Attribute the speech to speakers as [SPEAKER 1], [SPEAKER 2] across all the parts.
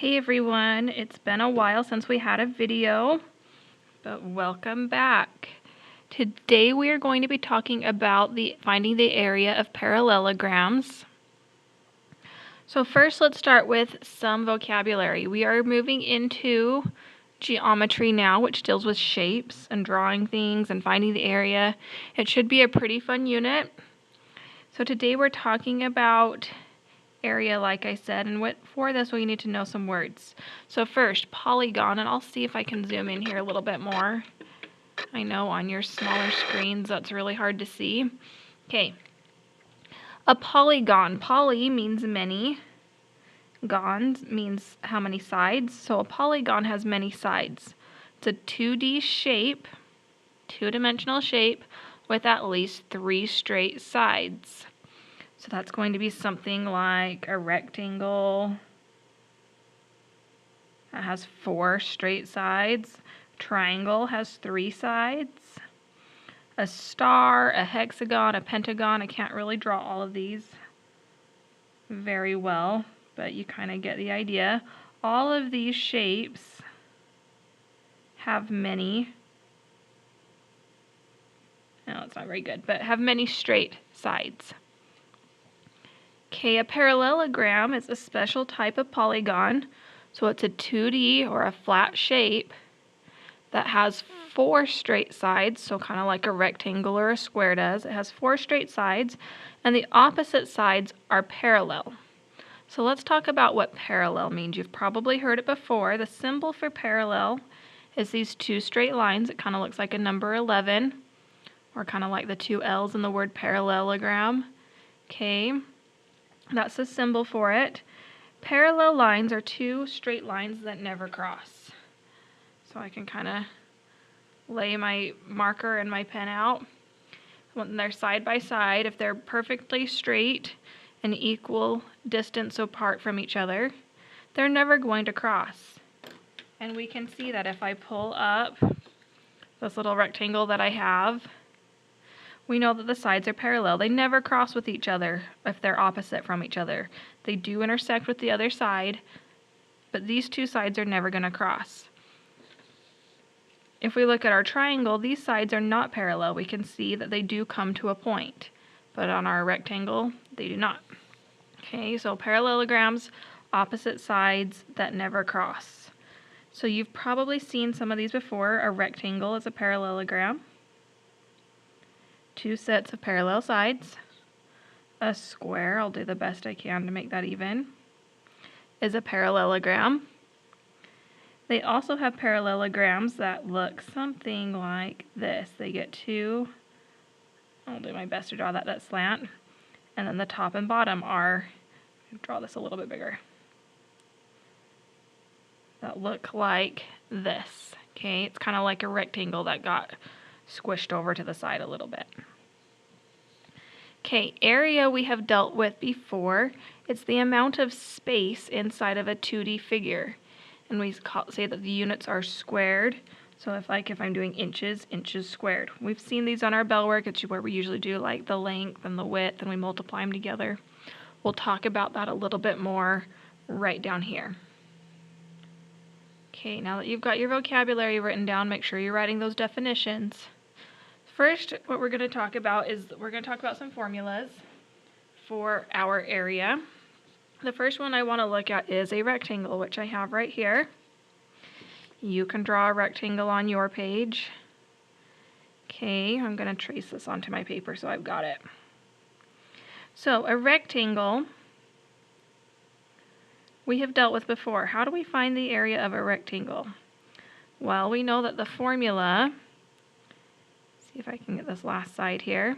[SPEAKER 1] Hey everyone, it's been a while since we had a video, but welcome back. Today we are going to be talking about finding the area of parallelograms. So first let's start with some vocabulary. We are moving into geometry now, which deals with shapes and drawing things and finding the area. It should be a pretty fun unit. So today we're talking about area, like I said, and for this we need to know some words. So first, polygon, and I'll see if I can zoom in here a little bit more. I know on your smaller screens that's really hard to see. Okay, a polygon. Poly means many. Gon means how many sides. So a polygon has many sides. It's a 2D shape, two-dimensional shape, with at least 3 straight sides. So that's going to be something like a rectangle that has 4 straight sides. Triangle has 3 sides. A star, a hexagon, a pentagon. I can't really draw all of these very well, but you kind of get the idea. All of these shapes have many, no, it's not very good, but have many straight sides. Okay, a parallelogram is a special type of polygon. So it's a 2D or a flat shape that has 4 straight sides, so kind of like a rectangle or a square does. It has 4 straight sides, and the opposite sides are parallel. So let's talk about what parallel means. You've probably heard it before. The symbol for parallel is these 2 straight lines. It kind of looks like a number 11, or kind of like the 2 L's in the word parallelogram. Okay. That's the symbol for it. Parallel lines are 2 straight lines that never cross. So I can kind of lay my marker and my pen out. When they're side by side, if they're perfectly straight and equal distance apart from each other, they're never going to cross. And we can see that if I pull up this little rectangle that I have, we know that the sides are parallel. They never cross with each other if they're opposite from each other. They do intersect with the other side, but these 2 sides are never going to cross. If we look at our triangle, these sides are not parallel. We can see that they do come to a point, but on our rectangle, they do not. Okay, so parallelograms, opposite sides that never cross. So you've probably seen some of these before. A rectangle is a parallelogram. 2 sets of parallel sides. A square, I'll do the best I can to make that even, is a parallelogram. They also have parallelograms that look something like this. They get 2, I'll do my best to draw that slant, and then the top and bottom are, I'll draw this a little bit bigger, that look like this. Okay, it's kind of like a rectangle that got squished over to the side a little bit. Okay, area we have dealt with before. It's the amount of space inside of a 2D figure. And we say that the units are squared. So if I'm doing inches, inches squared. We've seen these on our bell work. It's where we usually do like the length and the width and we multiply them together. We'll talk about that a little bit more right down here. Okay, now that you've got your vocabulary written down, make sure you're writing those definitions. First, what we're going to talk about is some formulas for our area. The first one I want to look at is a rectangle, which I have right here. You can draw a rectangle on your page. Okay, I'm going to trace this onto my paper so I've got it. So a rectangle we have dealt with before. How do we find the area of a rectangle? Well, we know that the formula, see if I can get this last side here.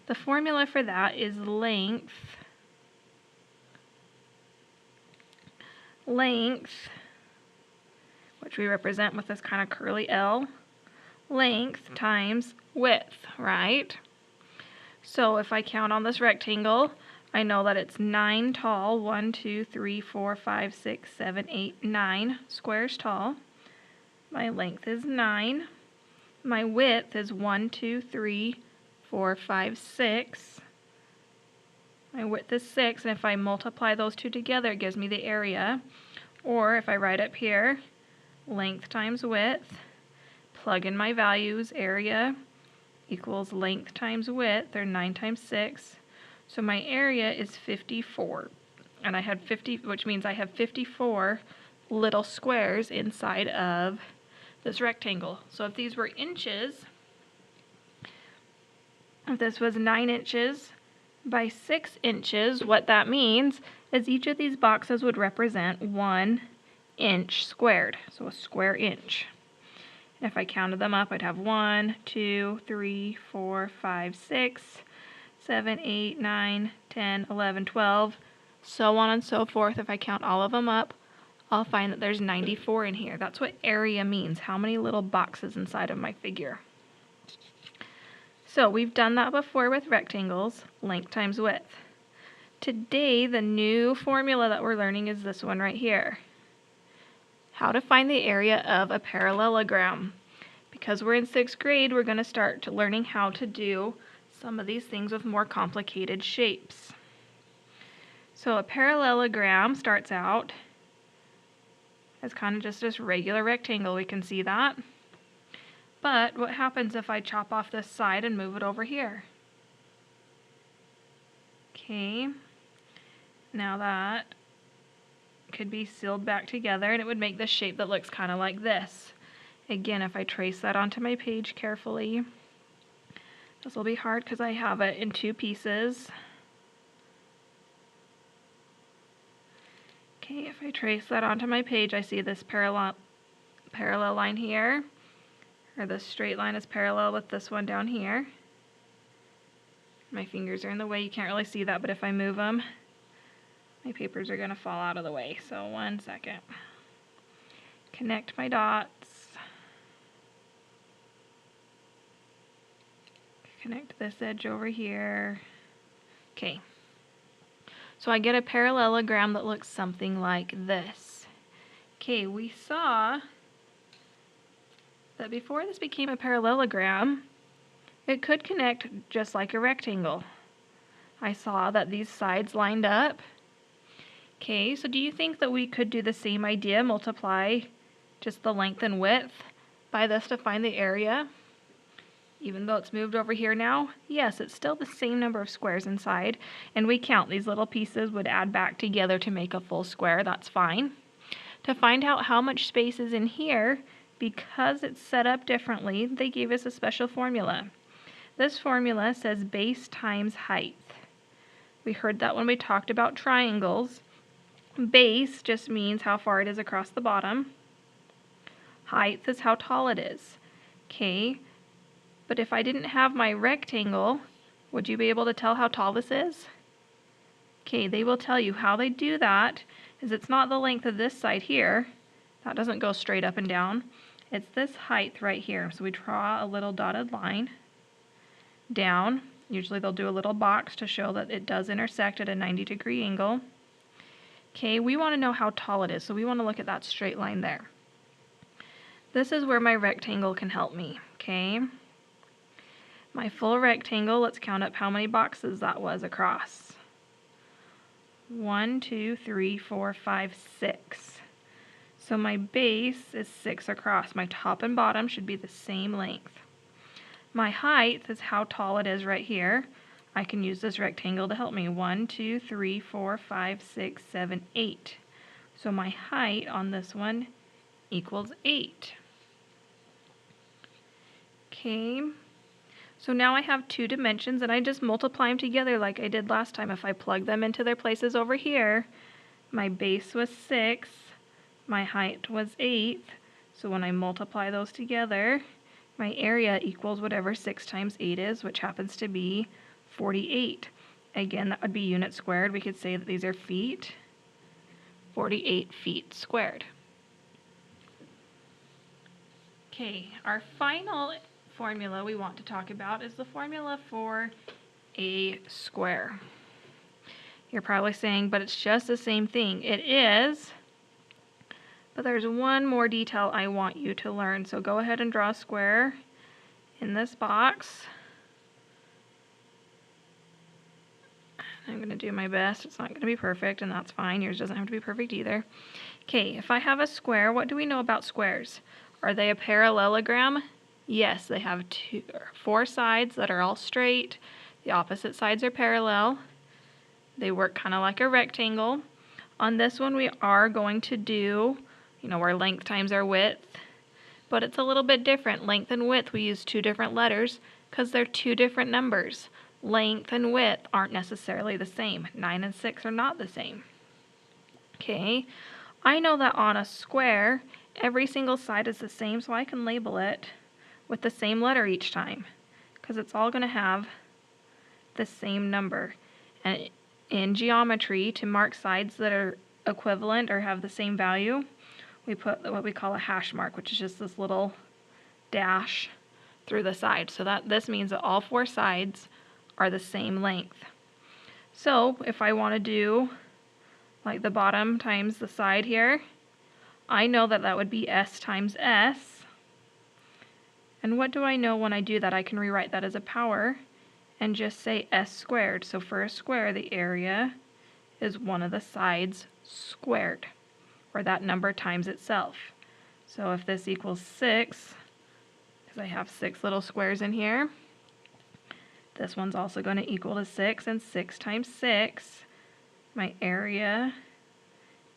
[SPEAKER 1] The formula for that is length, which we represent with this kind of curly L, length times width, right? So if I count on this rectangle, I know that it's 9 tall, 1, 2, 3, 4, 5, 6, 7, 8, 9 squares tall. My length is 9. My width is 1, 2, 3, 4, 5, 6. My width is 6, and if I multiply those two together, it gives me the area, Or if I write up here, length times width, plug in my values, area equals length times width, or 9 times 6. So my area is 54. And I had 50, which means I have 54 little squares inside of this rectangle. So if these were inches, if this was 9 inches by 6 inches, what that means is each of these boxes would represent 1 inch squared, so a square inch. And if I counted them up, I'd have 1, 2, 3, 4, 5, 6, 7, 8, 9, 10, 11, 12, so on and so forth. If I count all of them up, I'll find that there's 94 in here. That's what area means, how many little boxes inside of my figure. So we've done that before with rectangles, length times width. Today, the new formula that we're learning is this one right here. How to find the area of a parallelogram. Because we're in 6th grade, we're going to start learning how to do some of these things with more complicated shapes. So a parallelogram starts out as kind of just this regular rectangle. We can see that. But what happens if I chop off this side and move it over here? Okay, now that could be sealed back together and it would make this shape that looks kind of like this. Again, if I trace that onto my page carefully, this will be hard because I have it in 2 pieces. Okay, if I trace that onto my page, I see this parallel line here. Or this straight line is parallel with this one down here. My fingers are in the way, you can't really see that, but if I move them, my papers are going to fall out of the way. So 1 second. Connect my dots. Connect this edge over here. Okay. So I get a parallelogram that looks something like this. Okay, we saw that before this became a parallelogram, it could connect just like a rectangle. I saw that these sides lined up. Okay, so do you think that we could do the same idea, multiply just the length and width by this to find the area? Even though it's moved over here now, yes, it's still the same number of squares inside, and we count these little pieces would add back together to make a full square. That's fine. To find out how much space is in here, because it's set up differently, they gave us a special formula. This formula says base times height. We heard that when we talked about triangles. Base just means how far it is across the bottom. Height is how tall it is. Okay, but if I didn't have my rectangle, would you be able to tell how tall this is? Okay, they will tell you how they do that is it's not the length of this side here. That doesn't go straight up and down. It's this height right here. So we draw a little dotted line down. Usually they'll do a little box to show that it does intersect at a 90-degree angle. Okay, we want to know how tall it is, so we want to look at that straight line there. This is where my rectangle can help me, okay? My full rectangle, let's count up how many boxes that was across. 1, 2, 3, 4, 5, 6. So my base is 6 across. My top and bottom should be the same length. My height is how tall it is right here. I can use this rectangle to help me. 1, 2, 3, 4, 5, 6, 7, 8. So my height on this one equals 8. Okay, so now I have 2 dimensions and I just multiply them together like I did last time. If I plug them into their places over here, my base was 6. My height was 8, so when I multiply those together, my area equals whatever 6 times 8 is, which happens to be 48. Again, that would be units squared. We could say that these are feet. 48 feet squared. Okay, our final formula we want to talk about is the formula for a square. You're probably saying, but it's just the same thing. It is. But there's one more detail I want you to learn. So go ahead and draw a square in this box. I'm going to do my best. It's not going to be perfect, and that's fine. Yours doesn't have to be perfect either. Okay, if I have a square, what do we know about squares? Are they a parallelogram? Yes, they have 4 sides that are all straight. The opposite sides are parallel. They work kind of like a rectangle. On this one, we are going to do, our length times our width, but it's a little bit different. Length and width, we use 2 different letters because they're 2 different numbers. Length and width aren't necessarily the same. 9 and 6 are not the same. Okay, I know that on a square, every single side is the same, so I can label it with the same letter each time because it's all going to have the same number. And in geometry, to mark sides that are equivalent or have the same value, we put what we call a hash mark, which is just this little dash through the side. So this means that all 4 sides are the same length. So if I want to do like the bottom times the side here, I know that that would be S times S. And what do I know when I do that? I can rewrite that as a power and just say S squared. So for a square, the area is one of the sides squared, or that number times itself. So if this equals 6, because I have 6 little squares in here, this one's also going to equal to 6, and 6 times 6, my area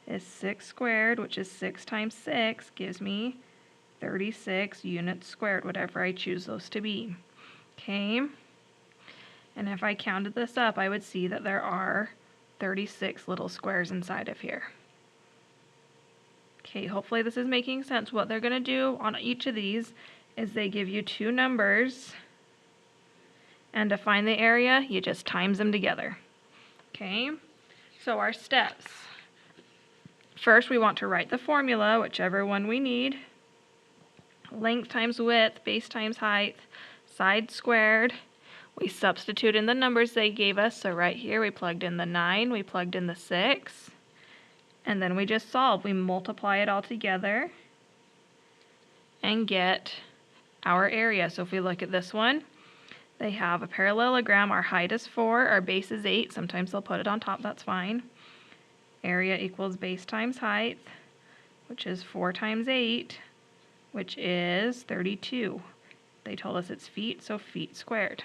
[SPEAKER 1] is 6 squared, which is 6 times 6, gives me 36 units squared, whatever I choose those to be. Okay? And if I counted this up, I would see that there are 36 little squares inside of here. Okay, hopefully this is making sense. What they're going to do on each of these is they give you 2 numbers, and to find the area, you just times them together. Okay, so our steps. First, we want to write the formula, whichever one we need. Length times width, base times height, side squared. We substitute in the numbers they gave us. So right here, we plugged in the 9, we plugged in the 6, and then we just solve. We multiply it all together and get our area. So if we look at this one, they have a parallelogram. Our height is 4, our base is 8. Sometimes they'll put it on top, that's fine. Area equals base times height, which is 4 times 8, which is 32. They told us it's feet, so feet squared.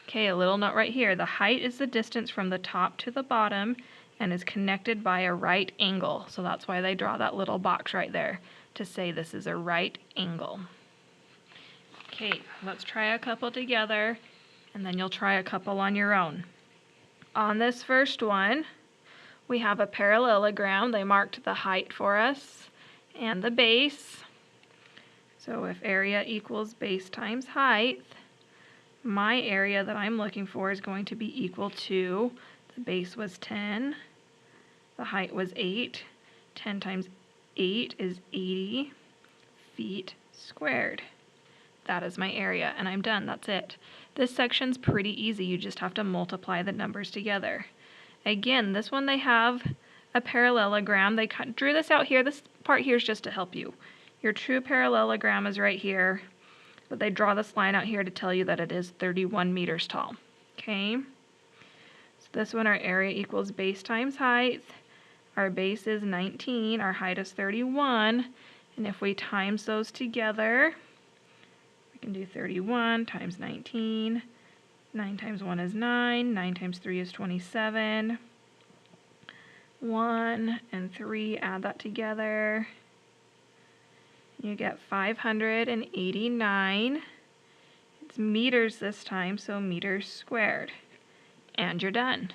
[SPEAKER 1] Okay, a little note right here. The height is the distance from the top to the bottom and is connected by a right angle. So that's why they draw that little box right there to say this is a right angle. Okay, let's try a couple together, and then you'll try a couple on your own. On this first one, we have a parallelogram. They marked the height for us and the base. So if area equals base times height, my area that I'm looking for is going to be equal to, the base was 10, the height was 8. 10 times 8 is 80 feet squared. That is my area, and I'm done. That's it. This section's pretty easy. You just have to multiply the numbers together. Again, this one they have a parallelogram. They drew this out here. This part here is just to help you. Your true parallelogram is right here, but they draw this line out here to tell you that it is 31 meters tall. Okay? So this one, our area equals base times height. Our base is 19. Our height is 31. And if we times those together, we can do 31 times 19. 9 times 1 is 9. 9 times 3 is 27. 1 and 3, add that together. You get 589. It's meters this time, so meters squared. And you're done.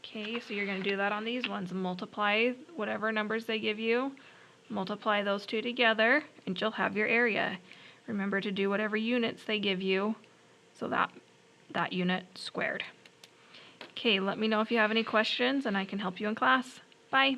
[SPEAKER 1] Okay, so you're going to do that on these ones. Multiply whatever numbers they give you. Multiply those 2 together, and you'll have your area. Remember to do whatever units they give you, so that unit squared. Okay, let me know if you have any questions, and I can help you in class. Bye.